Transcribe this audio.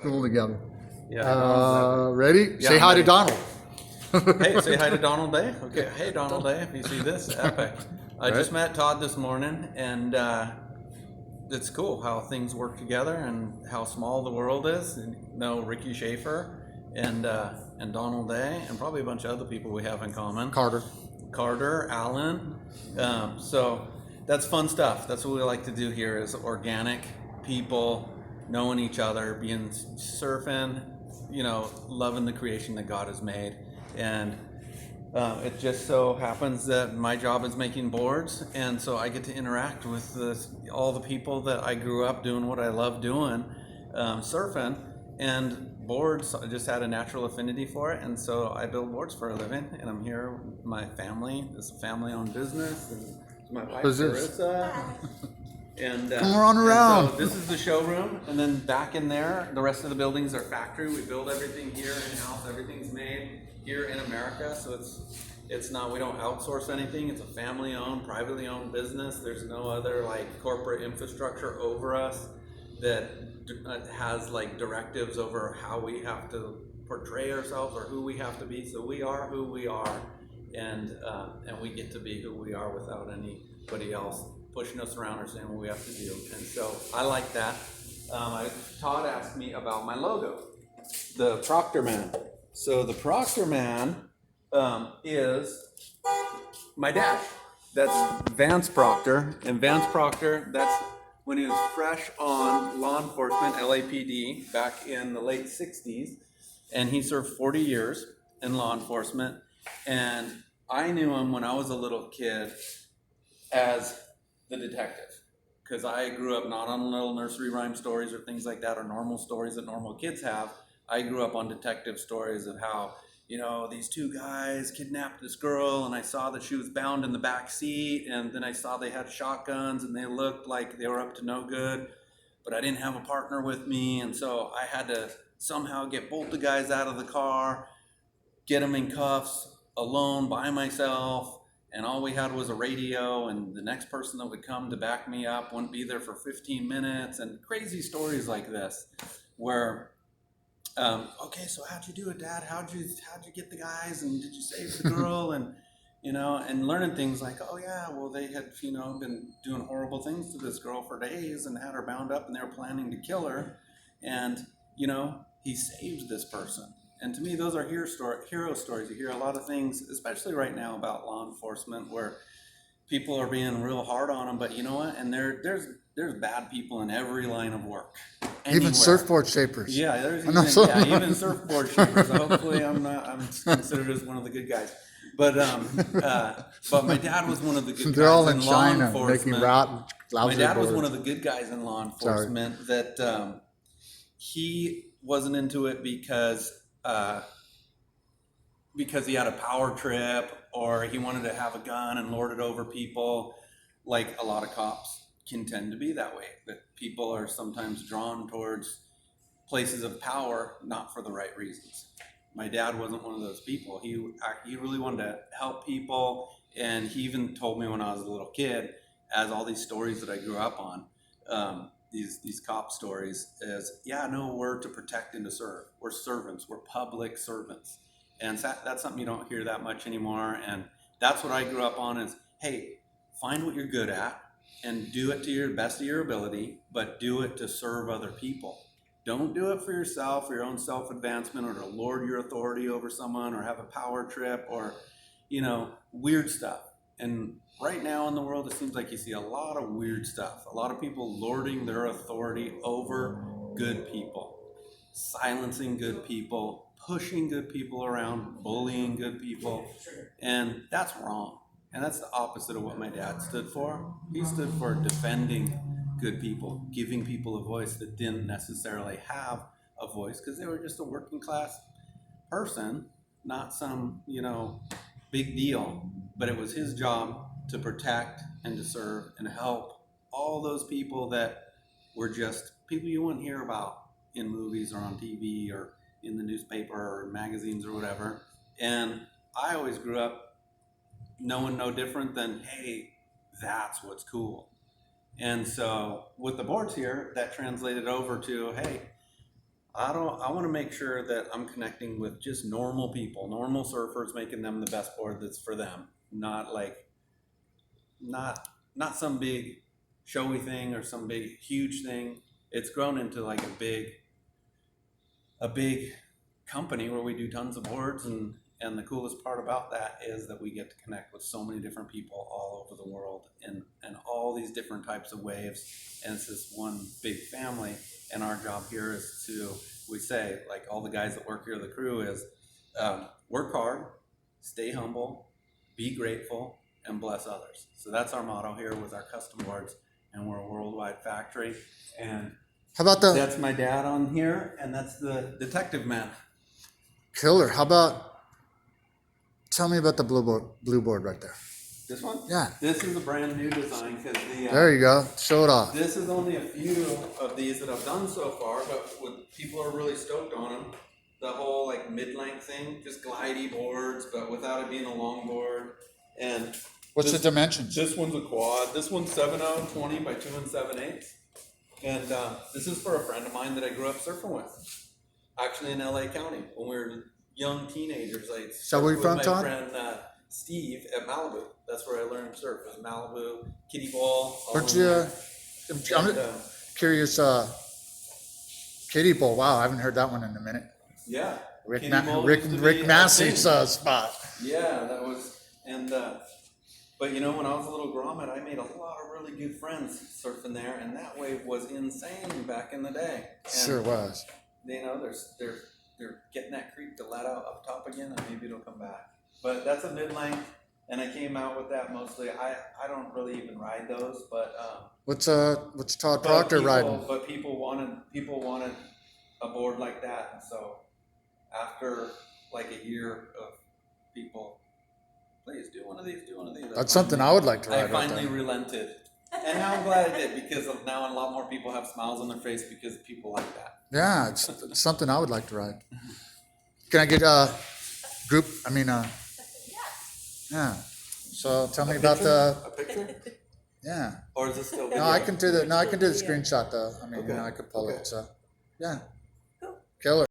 Cool together. Yeah. Ready? Yeah, Say I'm hi to ready. Donald. Hey, say hi to Donald Day. Okay. Hey, Donald Day. If you see this, epic. I Right. just met Todd this morning, and it's cool how things work together and how small the world is. And, Ricky Schaefer and Donald Day, and probably a bunch of other people we have in common. Carter, Allen. So that's fun stuff. That's what we like to do here is organic people knowing each other, being surfing, loving the creation that God has made. And it just so happens that my job is making boards, and so I get to interact with all the people that I grew up doing what I love doing, surfing, and boards. I just had a natural affinity for it, and so I build boards for a living, and I'm here with my family. It's a family-owned business, and my wife, Carissa. And Come on around. So this is the showroom, and then back in there, the rest of the building's our factory. We build everything here in-house. Everything's made here in America, so it's not, we don't outsource anything. It's a family-owned, privately owned business. There's no other corporate infrastructure over us that has directives over how we have to portray ourselves or who we have to be. So we are who we are, and we get to be who we are without anybody else pushing us around or saying what we have to do. And so I like that. Todd asked me about my logo, the Proctor Man. So the Proctor Man is my dad. That's Vance Proctor. And Vance Proctor, that's when he was fresh on law enforcement, LAPD, back in the late 60s. And he served 40 years in law enforcement. And I knew him when I was a little kid as the detective, because I grew up not on little nursery rhyme stories or things like that, or normal stories that normal kids have. I grew up on detective stories of how, these two guys kidnapped this girl, and I saw that she was bound in the back seat, and then I saw they had shotguns, and they looked like they were up to no good, but I didn't have a partner with me, and so I had to somehow get both the guys out of the car, get them in cuffs, alone, by myself, and all we had was a radio, and the next person that would come to back me up wouldn't be there for 15 minutes, and crazy stories like this, where, okay, so how'd you do it, Dad? How'd you get the guys, and did you save the girl? And, and learning things like, oh yeah, well they had, been doing horrible things to this girl for days and had her bound up, and they were planning to kill her, and, he saved this person. And to me, those are hero stories. You hear a lot of things, especially right now, about law enforcement, where people are being real hard on them. But you know what? And there's bad people in every line of work. Anywhere. Even surfboard shapers. Yeah, even surfboard shapers. Hopefully, I'm considered as one of the good guys. But my dad was one of the good They're guys all in law China enforcement. making lousy My dad was boards. one of the good guys in law enforcement. That he wasn't into it because he had a power trip, or he wanted to have a gun and lord it over people, like a lot of cops can tend to be that way. That people are sometimes drawn towards places of power, not for the right reasons. My dad wasn't one of those people. He really wanted to help people, and he even told me when I was a little kid, as all these stories that I grew up on, these cop stories, we're to protect and to serve. We're servants. We're public servants. And that's something you don't hear that much anymore. And that's what I grew up on is, hey, find what you're good at and do it to your best of your ability, but do it to serve other people. Don't do it for yourself, for your own self-advancement, or to lord your authority over someone, or have a power trip, or, weird stuff. And right now in the world, it seems like you see a lot of weird stuff. A lot of people lording their authority over good people, silencing good people, pushing good people around, bullying good people. And that's wrong. And that's the opposite of what my dad stood for. He stood for defending good people, giving people a voice that didn't necessarily have a voice because they were just a working class person, not some, big deal. But it was his job to protect and to serve and help all those people that were just people you wouldn't hear about in movies or on TV or in the newspaper or magazines or whatever. And I always grew up knowing no different than, hey, that's what's cool. And so with the boards here, that translated over to, hey, I want to make sure that I'm connecting with just normal people, normal surfers, making them the best board that's for them. Not like, not some big showy thing or some big huge thing. It's grown into like a big company where we do tons of boards, and the coolest part about that is that we get to connect with so many different people all over the world and all these different types of waves, and it's this one big family. And our job here is to, we say, like all the guys that work here, the crew is work hard, stay humble, be grateful, and bless others. So that's our motto here with our custom boards, and we're a worldwide factory. And How about the that's my dad on here, and that's the detective man. killer? How about, tell me about the blue board right there. This one? Yeah. This is a brand new design because There you go. Show it off. this is only a few of these that I've done so far, but people are really stoked on them. The whole like mid-length thing, just glidey boards, but without it being a long board. And What's the dimensions? this one's a quad. This one's 7/0 20 by 2 7/8. And this is for a friend of mine that I grew up surfing with, actually in LA County when we were young teenagers. I So where you surfed from, with Todd? my friend Steve at Malibu. That's where I learned to surf. It was Malibu, kiddie ball. all Where'd in you, there. I'm And, curious, kiddie bowl. Wow, I haven't heard that one in a minute. yeah, Rick, kiddie ball Rick, used to Rick be a Massey's thing. spot. Yeah, that was, and but you know, when I was a little grommet, I made a lot of really good friends surfing there, and that wave was insane back in the day. And, Sure was. you know, they're getting that creek to let out up top again, and maybe it'll come back. But that's a mid-length, and I came out with that mostly. I don't really even ride those, but What's Todd Proctor riding? But people wanted a board like that, and so after like a year of people, please do one of these, do one of these. That's something I would like to I ride right finally there. relented, and now I'm glad I did, because now a lot more people have smiles on their face because people like that. Yeah, it's something I would like to ride. Can I get group? I mean, yeah. So tell me about the. A picture, Yeah. or is this still? No, I can do the. No, I can do the screenshot though. I mean, Okay. I could pull Okay. it. So, yeah. Killer.